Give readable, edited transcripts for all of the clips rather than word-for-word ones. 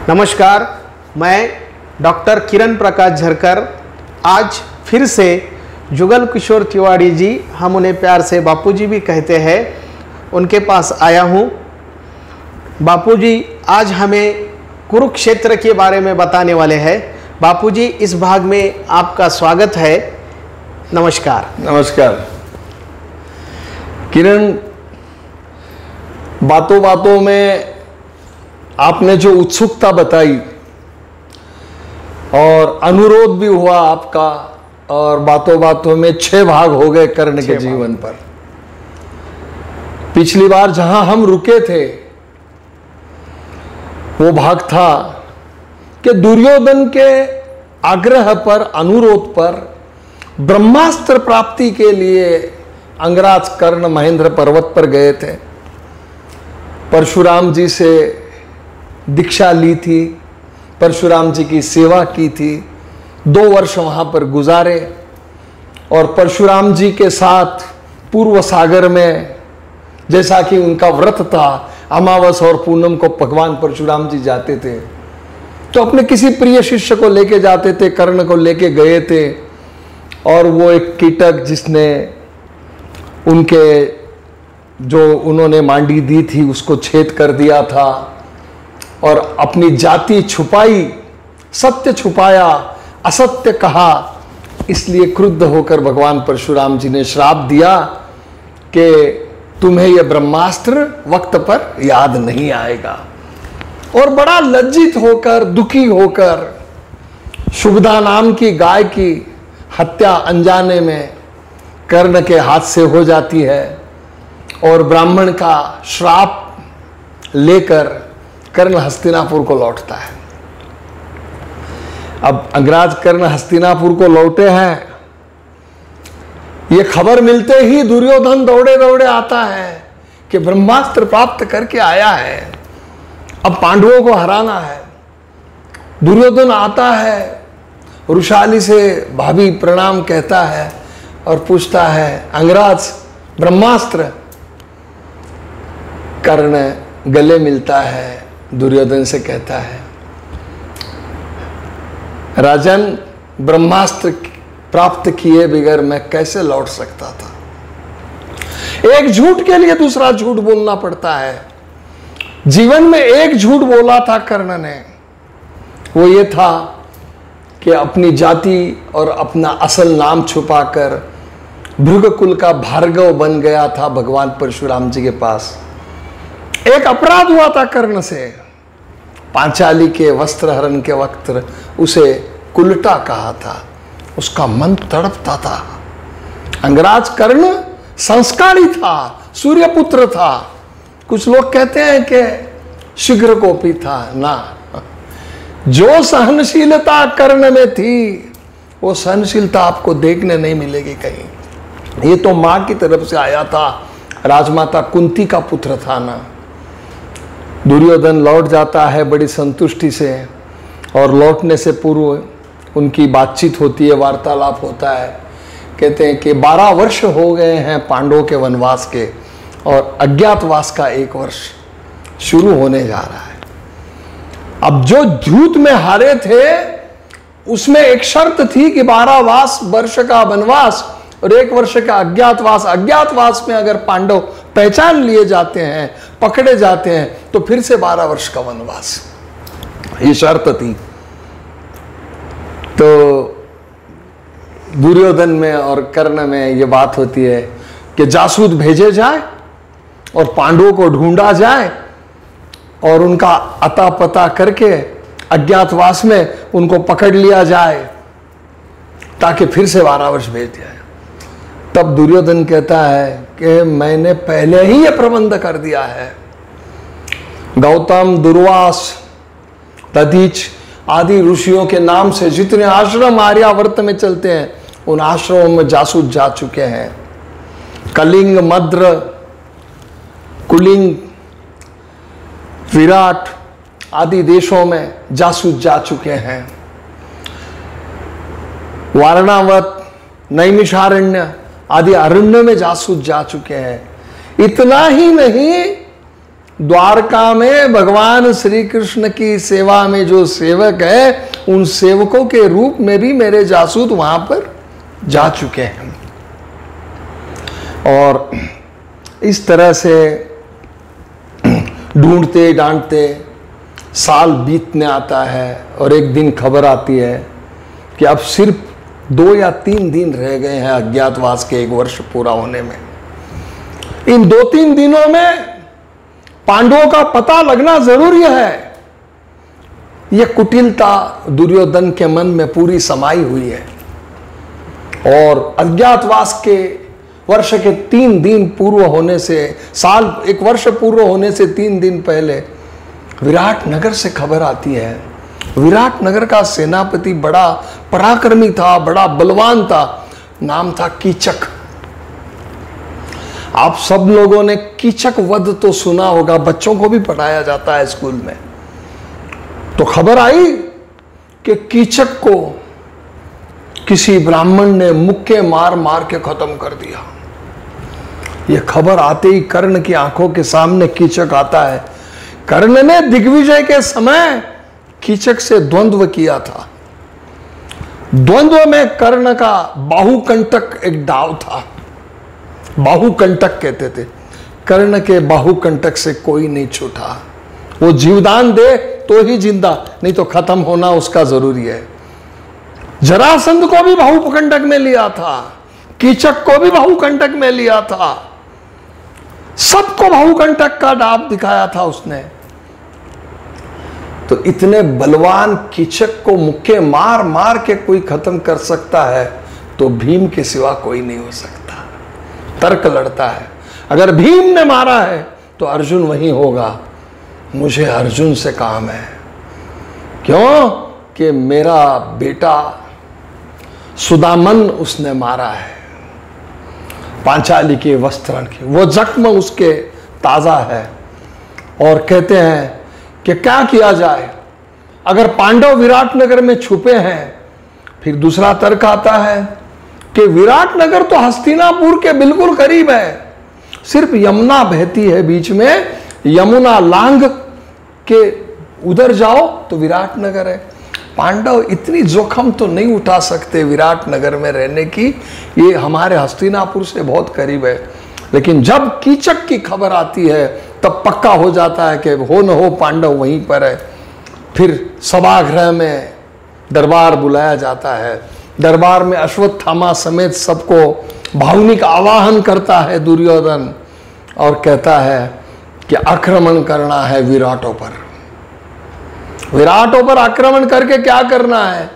नमस्कार, मैं डॉक्टर किरण प्रकाश झरकर आज फिर से जुगल किशोर तिवारी जी, हम उन्हें प्यार से बापूजी भी कहते हैं, उनके पास आया हूँ। बापूजी आज हमें कुरुक्षेत्र के बारे में बताने वाले हैं। बापूजी, इस भाग में आपका स्वागत है। नमस्कार। नमस्कार किरण, बातों बातों में आपने जो उत्सुकता बताई और अनुरोध भी हुआ आपका, और बातों बातों में 6 भाग हो गए कर्ण के जीवन पर। पिछली बार जहां हम रुके थे वो भाग था कि दुर्योधन के आग्रह पर, अनुरोध पर ब्रह्मास्त्र प्राप्ति के लिए अंगराज कर्ण महेंद्र पर्वत पर गए थे। परशुराम जी से दीक्षा ली थी, परशुराम जी की सेवा की थी, 2 वर्ष वहां पर गुजारे और परशुराम जी के साथ पूर्व सागर में, जैसा कि उनका व्रत था, अमावस और पूनम को भगवान परशुराम जी जाते थे तो अपने किसी प्रिय शिष्य को लेके जाते थे। कर्ण को लेके गए थे और वो एक कीटक जिसने उनके जो उन्होंने मांडी दी थी उसको छेद कर दिया था और अपनी जाति छुपाई, सत्य छुपाया, असत्य कहा। इसलिए क्रुद्ध होकर भगवान परशुराम जी ने श्राप दिया कि तुम्हें यह ब्रह्मास्त्र वक्त पर याद नहीं आएगा। और बड़ा लज्जित होकर, दुखी होकर, शुभदा नाम की गाय की हत्या अनजाने में कर्ण के हाथ से हो जाती है और ब्राह्मण का श्राप लेकर कर्ण हस्तिनापुर को लौटता है। अब अंगराज कर्ण हस्तिनापुर को लौटे हैं, ये खबर मिलते ही दुर्योधन दौड़े दौड़े आता है कि ब्रह्मास्त्र प्राप्त करके आया है, अब पांडवों को हराना है। दुर्योधन आता है, रुशाली से भाभी प्रणाम कहता है और पूछता है, अंगराज ब्रह्मास्त्र? कर्ण गले मिलता है, दुर्योधन से कहता है, राजन, ब्रह्मास्त्र प्राप्त किए बगैर मैं कैसे लौट सकता था। एक झूठ के लिए दूसरा झूठ बोलना पड़ता है। जीवन में एक झूठ बोला था कर्ण ने, वो ये था कि अपनी जाति और अपना असल नाम छुपाकर भृगकुल का भार्गव बन गया था भगवान परशुराम जी के पास। एक अपराध हुआ था कर्ण से, पांचाली के वस्त्र हरण के वक्त उसे कुलटा कहा था, उसका मन तड़पता था। अंगराज कर्ण संस्कारी था, सूर्यपुत्र था। कुछ लोग कहते हैं कि शीघ्र कोपी था ना। जो सहनशीलता कर्ण में थी वो सहनशीलता आपको देखने नहीं मिलेगी कहीं। ये तो मां की तरफ से आया था, राजमाता कुंती का पुत्र था ना। दुर्योधन लौट जाता है बड़ी संतुष्टि से और लौटने से पूर्व उनकी बातचीत होती है, वार्तालाप होता है। कहते हैं कि 12 वर्ष हो गए हैं पांडवों के वनवास के और अज्ञातवास का 1 वर्ष शुरू होने जा रहा है। अब जो युद्ध में हारे थे उसमें एक शर्त थी कि 12 वर्ष का वनवास और 1 वर्ष का अज्ञातवास। अज्ञातवास में अगर पांडव पहचान लिए जाते हैं, पकड़े जाते हैं, तो फिर से 12 वर्ष का वनवास, ये शर्त थी। तो दुर्योधन में और कर्ण में ये बात होती है कि जासूस भेजे जाए और पांडवों को ढूंढा जाए और उनका अता पता करके अज्ञातवास में उनको पकड़ लिया जाए ताकि फिर से 12 वर्ष भेज दिया जाए। तब दुर्योधन कहता है कि मैंने पहले ही यह प्रबंध कर दिया है। गौतम, दुर्वास, दधीच आदि ऋषियों के नाम से जितने आश्रम आर्यावर्त में चलते हैं उन आश्रमों में जासूस जा चुके हैं। कलिंग, मद्र, कुलिंग, विराट आदि देशों में जासूस जा चुके हैं। वारणावत, नैमिषारण्य आदि अरण्य में जासूस जा चुके हैं। इतना ही नहीं, द्वारका में भगवान श्री कृष्ण की सेवा में जो सेवक है, उन सेवकों के रूप में भी मेरे जासूस वहां पर जा चुके हैं। और इस तरह से ढूंढते डांटते साल बीतने आता है और एक दिन खबर आती है कि अब सिर्फ 2 या 3 दिन रह गए हैं अज्ञातवास के 1 वर्ष पूरा होने में। इन 2-3 दिनों में पांडवों का पता लगना जरूरी है। यह कुटिलता दुर्योधन के मन में पूरी समाई हुई है। और अज्ञातवास के वर्ष के 3 दिन पूर्व होने से, साल 1 वर्ष पूर्व होने से 3 दिन पहले विराट नगर से खबर आती है। विराट नगर का सेनापति बड़ा पराक्रमी था, बड़ा बलवान था, नाम था कीचक। आप सब लोगों ने कीचक वध तो सुना होगा, बच्चों को भी पढ़ाया जाता है स्कूल में। तो खबर आई कि कीचक को किसी ब्राह्मण ने मुक्के मार मार के खत्म कर दिया। यह खबर आते ही कर्ण की आंखों के सामने कीचक आता है। कर्ण ने दिग्विजय के समय कीचक से द्वंद्व किया था। द्वंद्व में कर्ण का बाहुकंटक एक दाव था, बाहुकंटक कहते थे। कर्ण के बाहुकंटक से कोई नहीं छूटा। वो जीवदान दे तो ही जिंदा, नहीं तो खत्म होना उसका जरूरी है। जरासंध को भी बाहुकंटक में लिया था, कीचक को भी बाहुकंटक में लिया था, सबको बाहुकंटक का दाव दिखाया था उसने। तो इतने बलवान कीचक को मुक्के मार मार के कोई खत्म कर सकता है तो भीम के सिवा कोई नहीं हो सकता। तर्क लड़ता है, अगर भीम ने मारा है तो अर्जुन वहीं होगा। मुझे अर्जुन से काम है। क्यों? कि मेरा बेटा सुदामन उसने मारा है, पांचाली के वस्त्रण की, वो जख्म उसके ताजा है। और कहते हैं कि क्या किया जाए, अगर पांडव विराट नगर में छुपे हैं। फिर दूसरा तर्क आता है कि विराट नगर तो हस्तिनापुर के बिल्कुल करीब है, सिर्फ यमुना बहती है बीच में, यमुना लांग के उधर जाओ तो विराट नगर है। पांडव इतनी जोखम तो नहीं उठा सकते विराट नगर में रहने की, ये हमारे हस्तिनापुर से बहुत करीब है। लेकिन जब कीचक की खबर आती है तब पक्का हो जाता है कि हो न हो पांडव वहीं पर है। फिर सभागृह में दरबार बुलाया जाता है। दरबार में अश्वत्थामा समेत सबको भावनिक आवाहन करता है दुर्योधन और कहता है कि आक्रमण करना है विराटों पर। विराटों पर आक्रमण करके क्या करना है?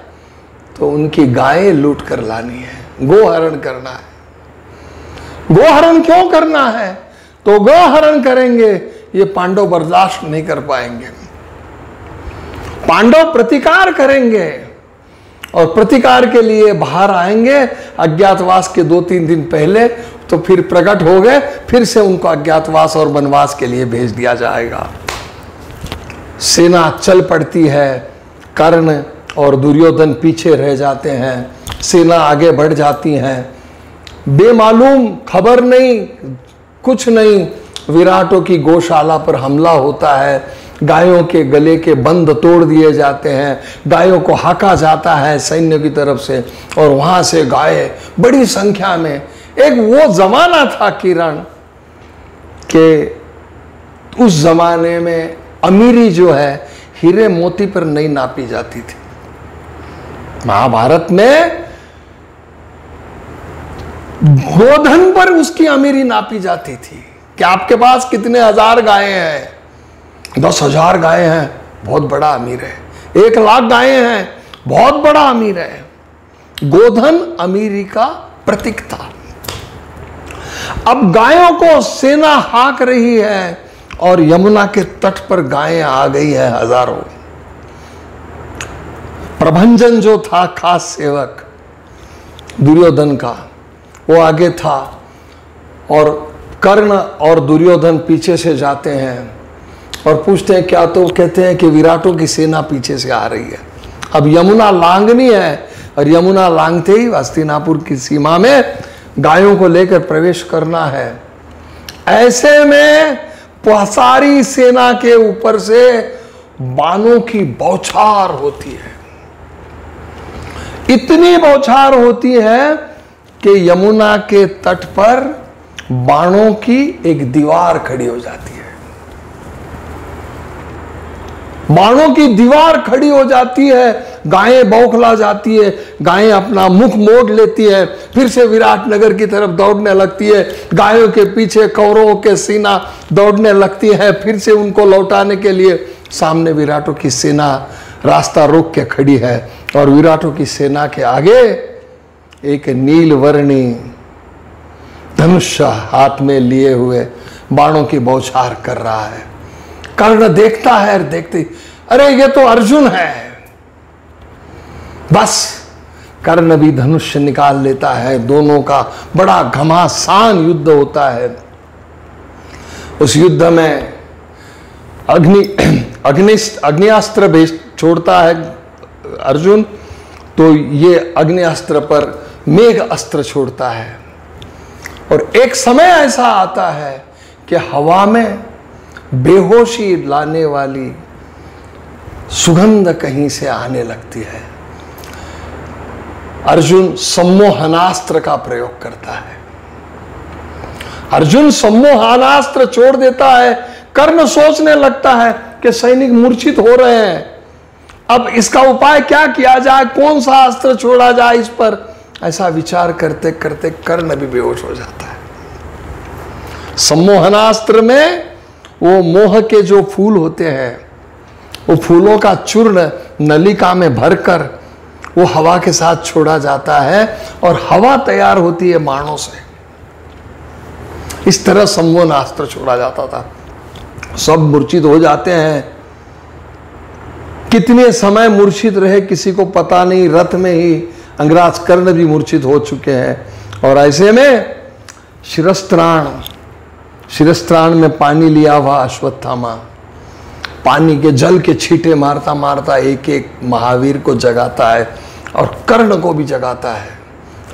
तो उनकी गायें लूट कर लानी है, गोहरण करना है। गोहरण क्यों करना है? तो गोहरण करेंगे ये पांडव बर्दाश्त नहीं कर पाएंगे। पांडव प्रतिकार करेंगे और प्रतिकार के लिए बाहर आएंगे अज्ञातवास के 2-3 दिन पहले। तो फिर प्रकट हो गए, फिर से उनको अज्ञातवास और वनवास के लिए भेज दिया जाएगा। सेना चल पड़ती है, कर्ण और दुर्योधन पीछे रह जाते हैं, सेना आगे बढ़ जाती हैं। बेमालूम, खबर नहीं, कुछ नहीं, विराटों की गौशाला पर हमला होता है। गायों के गले के बंध तोड़ दिए जाते हैं, गायों को हाका जाता है सैन्य की तरफ से, और वहां से गायें बड़ी संख्या में। एक वो जमाना था किरण के उस जमाने में अमीरी जो है हीरे मोती पर नहीं नापी जाती थी। महाभारत में गोधन पर उसकी अमीरी नापी जाती थी कि आपके पास कितने हजार गायें हैं। 10,000 गायें हैं, बहुत बड़ा अमीर है। 1,00,000 गायें हैं, बहुत बड़ा अमीर है। गोधन अमीरी का प्रतीक था। अब गायों को सेना हाँक रही है और यमुना के तट पर गायें आ गई है हजारों। प्रभंजन जो था खास सेवक दुर्योधन का, वो आगे था और कर्ण और दुर्योधन पीछे से जाते हैं और पूछते हैं क्या, तो कहते हैं कि विराटों की सेना पीछे से आ रही है। अब यमुना लांघनी है और यमुना लांघते ही हस्तिनापुर की सीमा में गायों को लेकर प्रवेश करना है। ऐसे में सारी सेना के ऊपर से बाणों की बौछार होती है। इतनी बौछार होती है कि यमुना के तट पर बाणों की एक दीवार खड़ी हो जाती है। बाणों की दीवार खड़ी हो जाती है, गायें बौखला जाती है, गायें अपना मुख मोड़ लेती है, फिर से विराटनगर की तरफ दौड़ने लगती है। गायों के पीछे कौरवों के सेना दौड़ने लगती है, फिर से उनको लौटाने के लिए सामने विराटों की सेना रास्ता रोक के खड़ी है और विराटों की सेना के आगे एक नीलवर्णी धनुष हाथ में लिए हुए बाणों की बौछार कर रहा है। कर्ण देखता है और देखते, अरे ये तो अर्जुन है। बस कर्ण भी धनुष निकाल लेता है। दोनों का बड़ा घमासान युद्ध होता है। उस युद्ध में अग्निअस्त्र छोड़ता है अर्जुन, तो ये अग्निअस्त्र पर मेघ अस्त्र छोड़ता है। और एक समय ऐसा आता है कि हवा में बेहोशी लाने वाली सुगंध कहीं से आने लगती है। अर्जुन सम्मोहनास्त्र का प्रयोग करता है। अर्जुन सम्मोहनास्त्र छोड़ देता है। कर्ण सोचने लगता है कि सैनिक मूर्छित हो रहे हैं, अब इसका उपाय क्या किया जाए, कौन सा अस्त्र छोड़ा जाए इस पर। ऐसा विचार करते करते कर्ण भी बेहोश हो जाता है। सम्मोहनास्त्र में वो मोह के जो फूल होते हैं, वो फूलों का चूर्ण नलिका में भरकर वो हवा के साथ छोड़ा जाता है और हवा तैयार होती है बाणों से। इस तरह सम्मोहनास्त्र छोड़ा जाता था। सब मूर्छित हो जाते हैं। कितने समय मूर्छित रहे किसी को पता नहीं। रथ में ही अंगराज कर्ण भी मूर्छित हो चुके हैं। और ऐसे में शिरस्त्राण में पानी लिया हुआ अश्वत्थामा पानी के जल के छींटे मारता मारता एक एक महावीर को जगाता है और कर्ण को भी जगाता है।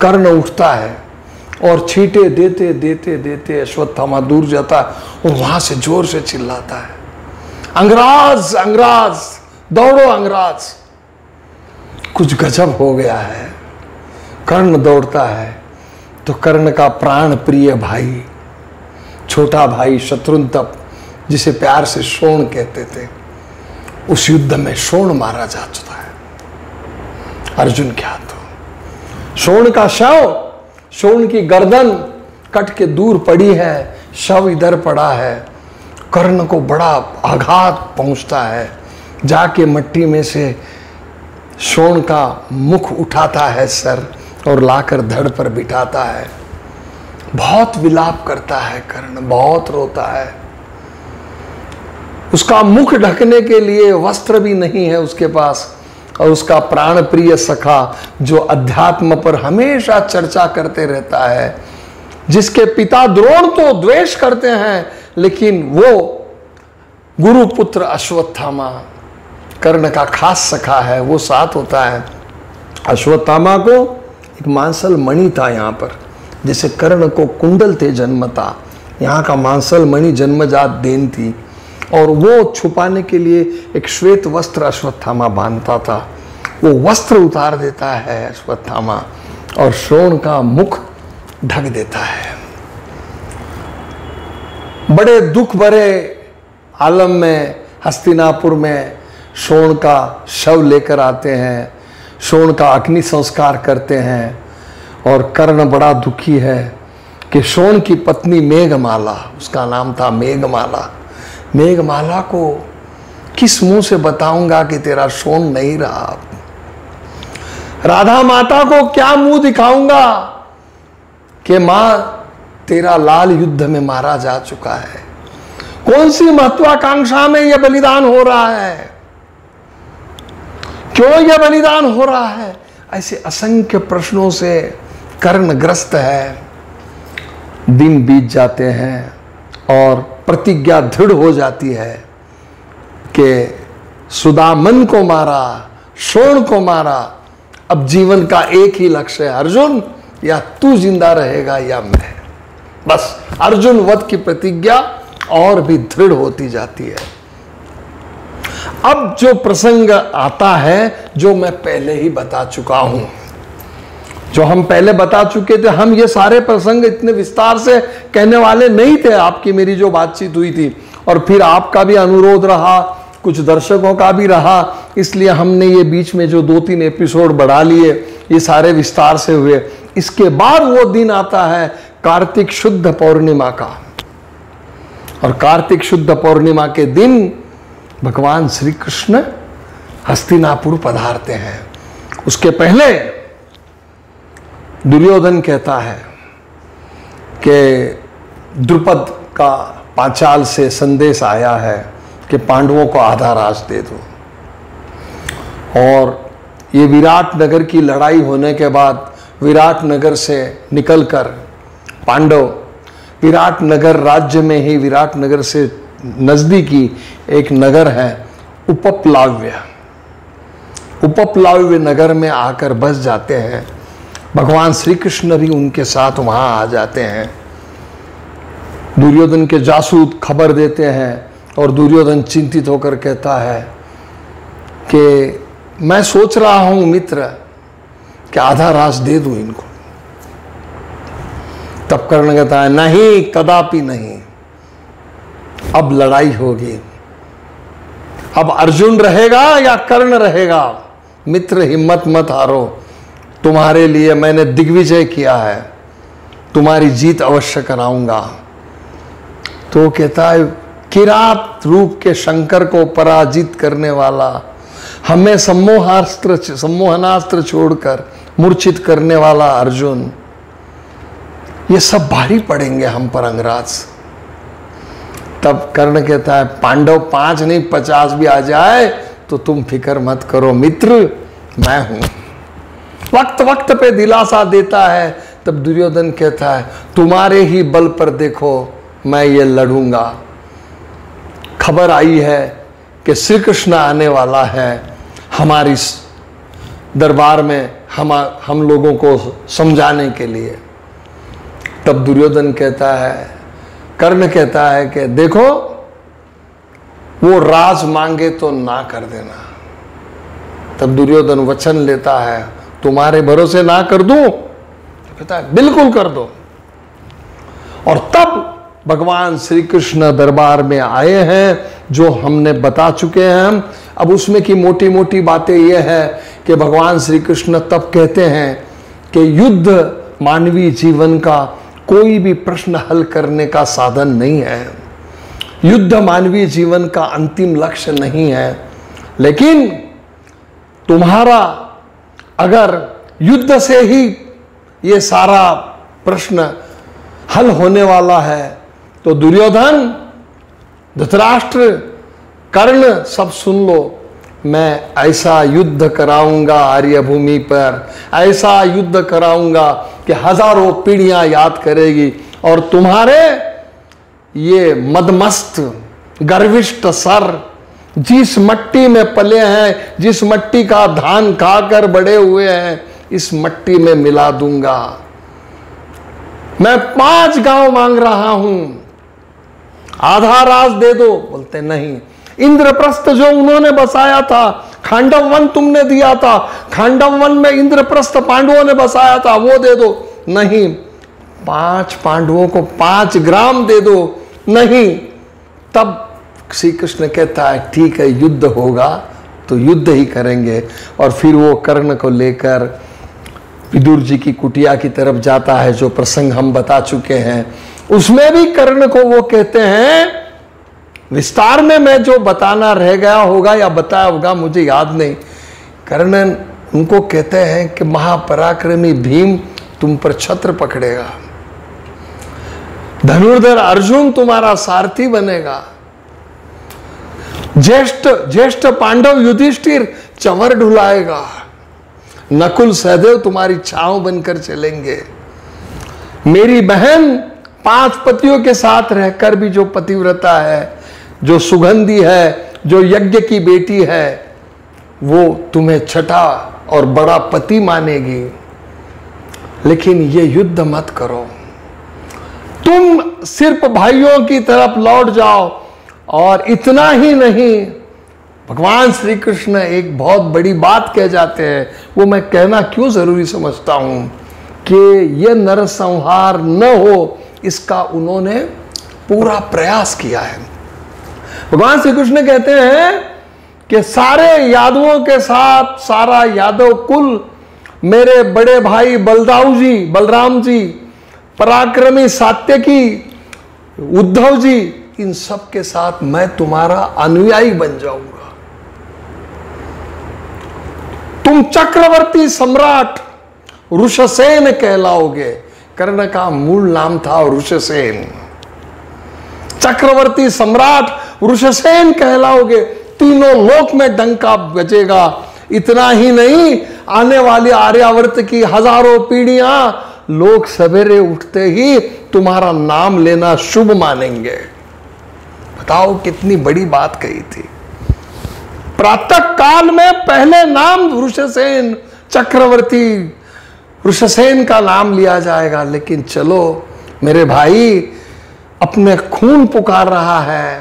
कर्ण उठता है और छींटे देते देते देते अश्वत्थामा दूर जाता है और वहां से जोर से चिल्लाता है, अंगराज अंगराज दौड़ो अंगराज। कुछ गजब हो गया है। कर्ण दौड़ता है तो कर्ण का प्राण प्रिय भाई, छोटा भाई शत्रुंतप, जिसे प्यार से शोण कहते थे, उस युद्ध में शोण मारा जा चुका है। अर्जुन क्या तो शोण का शव, शोण की गर्दन कट के दूर पड़ी है, शव इधर पड़ा है। कर्ण को बड़ा आघात पहुंचता है। जाके मट्टी में से शोण का मुख उठाता है सर और लाकर धड़ पर बिठाता है। बहुत विलाप करता है कर्ण, बहुत रोता है। उसका मुख ढकने के लिए वस्त्र भी नहीं है उसके पास। और उसका प्राण प्रिय सखा जो अध्यात्म पर हमेशा चर्चा करते रहता है, जिसके पिता द्रोण तो द्वेष करते हैं, लेकिन वो गुरुपुत्र अश्वत्थामा कर्ण का खास सखा है, वो साथ होता है। अश्वत्थामा को एक मांसल मणि था यहाँ पर, जैसे कर्ण को कुंडल थे जन्मता, यहाँ का मांसल मणि जन्मजात देन थी। और वो छुपाने के लिए एक श्वेत वस्त्र अश्वत्थामा बांधता था। वो वस्त्र उतार देता है अश्वत्थामा और शोण का मुख ढक देता है। बड़े दुख भरे आलम में हस्तिनापुर में शोण का शव लेकर आते हैं, शोण का अग्नि संस्कार करते हैं। और कर्ण बड़ा दुखी है कि शोण की पत्नी मेघमाला, उसका नाम था मेघमाला, मेघमाला को किस मुंह से बताऊंगा कि तेरा शोण नहीं रहा। राधा माता को क्या मुंह दिखाऊंगा कि मां तेरा लाल युद्ध में मारा जा चुका है। कौन सी महत्वाकांक्षा में यह बलिदान हो रहा है, क्यों यह बलिदान हो रहा है। ऐसे असंख्य प्रश्नों से कर्ण ग्रस्त है। दिन बीत जाते हैं और प्रतिज्ञा दृढ़ हो जाती है कि सुदामन को मारा, शोण को मारा, अब जीवन का एक ही लक्ष्य है, अर्जुन या तू जिंदा रहेगा या मैं। बस अर्जुन वध की प्रतिज्ञा और भी दृढ़ होती जाती है। अब जो प्रसंग आता है जो मैं पहले ही बता चुका हूं, जो हम पहले बता चुके थे, हम ये सारे प्रसंग इतने विस्तार से कहने वाले नहीं थे। आपकी मेरी जो बातचीत हुई थी और फिर आपका भी अनुरोध रहा, कुछ दर्शकों का भी रहा, इसलिए हमने ये बीच में जो 2-3 एपिसोड बढ़ा लिए, ये सारे विस्तार से हुए। इसके बाद वो दिन आता है कार्तिक शुद्ध पौर्णिमा का, और कार्तिक शुद्ध पौर्णिमा के दिन भगवान श्री कृष्ण हस्तिनापुर पधारते हैं। उसके पहले दुर्योधन कहता है कि द्रुपद का पांचाल से संदेश आया है कि पांडवों को आधा राज दे दो। और ये विराट नगर की लड़ाई होने के बाद विराट नगर से निकलकर पांडव विराट नगर राज्य में ही, विराट नगर से नजदीकी एक नगर है उपप्लाव्य, उपप्लाव्य नगर में आकर बस जाते हैं। भगवान श्री कृष्ण भी उनके साथ वहां आ जाते हैं। दुर्योधन के जासूस खबर देते हैं और दुर्योधन चिंतित होकर कहता है कि मैं सोच रहा हूं मित्र कि आधा राज दे दूं इनको। तब कर्ण कहता है नहीं, कदापि नहीं, अब लड़ाई होगी, अब अर्जुन रहेगा या कर्ण रहेगा। मित्र हिम्मत मत हारो, तुम्हारे लिए मैंने दिग्विजय किया है, तुम्हारी जीत अवश्य कराऊंगा। तो कहता है किरात रूप के शंकर को पराजित करने वाला, हमें सम्मोहनास्त्र छोड़कर मूर्छित करने वाला अर्जुन, ये सब भारी पड़ेंगे हम पर अंगराज। तब कर्ण कहता है पांडव 5 नहीं 50 भी आ जाए तो तुम फिक्र मत करो मित्र, मैं हूं। वक्त वक्त पे दिलासा देता है। तब दुर्योधन कहता है तुम्हारे ही बल पर देखो मैं ये लड़ूंगा। खबर आई है कि श्री कृष्ण आने वाला है हमारी दरबार में हम लोगों को समझाने के लिए। तब दुर्योधन कहता है, कर्ण कहता है कि देखो वो राज मांगे तो ना कर देना। तब दुर्योधन वचन लेता है तुम्हारे भरोसे ना कर दूं? कहता है बिल्कुल कर दो। और तब भगवान श्री कृष्ण दरबार में आए हैं, जो हमने बता चुके हैं हम। अब उसमें की मोटी मोटी बातें यह है कि भगवान श्री कृष्ण तब कहते हैं कि युद्ध मानवीय जीवन का कोई भी प्रश्न हल करने का साधन नहीं है, युद्ध मानवीय जीवन का अंतिम लक्ष्य नहीं है। लेकिन तुम्हारा अगर युद्ध से ही ये सारा प्रश्न हल होने वाला है तो दुर्योधन, धृतराष्ट्र, कर्ण सब सुन लो, मैं ऐसा युद्ध कराऊंगा आर्यभूमि पर, ऐसा युद्ध कराऊंगा कि हजारों पीढ़ियां याद करेगी। और तुम्हारे ये मदमस्त गर्विष्ठ सर जिस मट्टी में पले हैं, जिस मट्टी का धान खाकर बड़े हुए हैं, इस मट्टी में मिला दूंगा। मैं 5 गांव मांग रहा हूं, आधा राज दे दो। बोलते नहीं, इंद्रप्रस्थ जो उन्होंने बसाया था, खांडव वन तुमने दिया था, खांडव वन में इंद्रप्रस्थ पांडवों ने बसाया था, वो दे दो। नहीं, 5 पांडवों को 5 ग्राम दे दो। नहीं। तब श्री कृष्ण कहता है ठीक है, युद्ध होगा तो युद्ध ही करेंगे। और फिर वो कर्ण को लेकर विदुर जी की कुटिया की तरफ जाता है, जो प्रसंग हम बता चुके हैं। उसमें भी कर्ण को वो कहते हैं, विस्तार में मैं जो बताना रह गया होगा या बताया होगा मुझे याद नहीं, कर्ण उनको कहते हैं कि महापराक्रमी भीम तुम पर छत्र पकड़ेगा, धनुर्धर अर्जुन तुम्हारा सारथी बनेगा, ज्येष्ठ पांडव युधिष्ठिर चंवर ढुलाएगा, नकुल सहदेव तुम्हारी छांव बनकर चलेंगे। मेरी बहन 5 पतियों के साथ रहकर भी जो पतिव्रता है, जो सुगंधी है, जो यज्ञ की बेटी है, वो तुम्हें छठा और बड़ा पति मानेगी। लेकिन ये युद्ध मत करो, तुम सिर्फ भाइयों की तरफ लौट जाओ। और इतना ही नहीं, भगवान श्री कृष्ण एक बहुत बड़ी बात कह जाते हैं, वो मैं कहना क्यों जरूरी समझता हूं, कि यह नरसंहार न हो इसका उन्होंने पूरा प्रयास किया है। भगवान श्री कृष्ण कहते हैं कि सारे यादवों के साथ सारा यादव कुल, मेरे बड़े भाई बलराम जी, पराक्रमी सात्यकी, उद्धव जी, इन सब के साथ मैं तुम्हारा अनुयायी बन जाऊंगा। तुम चक्रवर्ती सम्राट ऋषसेन कहलाओगे। कर्ण का मूल नाम था ऋषसेन। चक्रवर्ती सम्राट ऋषसेन कहलाओगे, तीनों लोक में डंका बजेगा। इतना ही नहीं, आने वाली आर्यावर्त की हजारों पीढ़ियां लोग सवेरे उठते ही तुम्हारा नाम लेना शुभ मानेंगे। बताओ कितनी बड़ी बात कही थी। प्रातः काल में पहले नाम ऋषसेन, चक्रवर्ती ऋषसेन का नाम लिया जाएगा। लेकिन चलो मेरे भाई, अपने खून पुकार रहा है।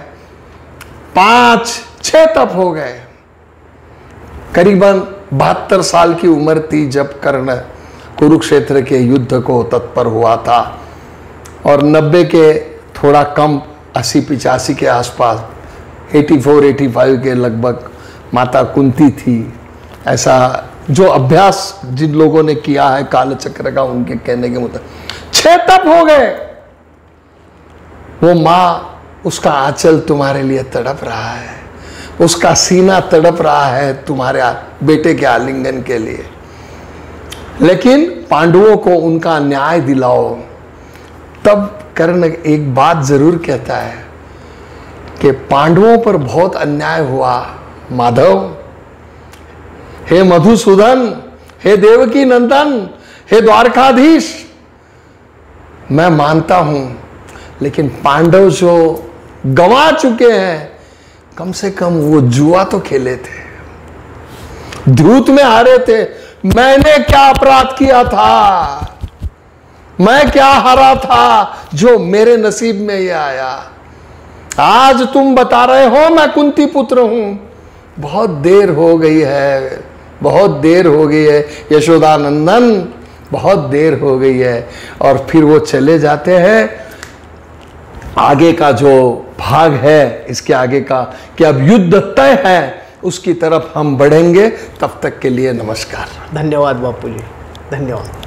5-6 तप हो गए। करीबन 72 साल की उम्र थी जब कर्ण कुरुक्षेत्र के युद्ध को तत्पर हुआ था, और 90 के थोड़ा कम, 80-85 के आसपास, 84-85 के लगभग माता कुंती थी। ऐसा जो अभ्यास जिन लोगों ने किया है कालचक्र का, उनके कहने के मुताबिक 6 तप हो गए। वो माँ, उसका आंचल तुम्हारे लिए तड़प रहा है, उसका सीना तड़प रहा है तुम्हारे बेटे के आलिंगन के लिए। लेकिन पांडवों को उनका न्याय दिलाओ। तब कर्ण एक बात जरूर कहता है कि पांडवों पर बहुत अन्याय हुआ माधव। हे मधुसूदन, हे देवकी नंदन, हे द्वारकाधीश, मैं मानता हूं, लेकिन पांडव जो गंवा चुके हैं, कम से कम वो जुआ तो खेले थे, द्यूत में हारे थे। मैंने क्या अपराध किया था? मैं क्या हारा था जो मेरे नसीब में ये आया? आज तुम बता रहे हो मैं कुंती पुत्र हूं। बहुत देर हो गई है, बहुत देर हो गई है यशोदानंदन, बहुत देर हो गई है। और फिर वो चले जाते हैं। आगे का जो भाग है इसके आगे का, कि अब युद्ध तय है, उसकी तरफ हम बढ़ेंगे। तब तक के लिए नमस्कार। धन्यवाद बापू जी, धन्यवाद।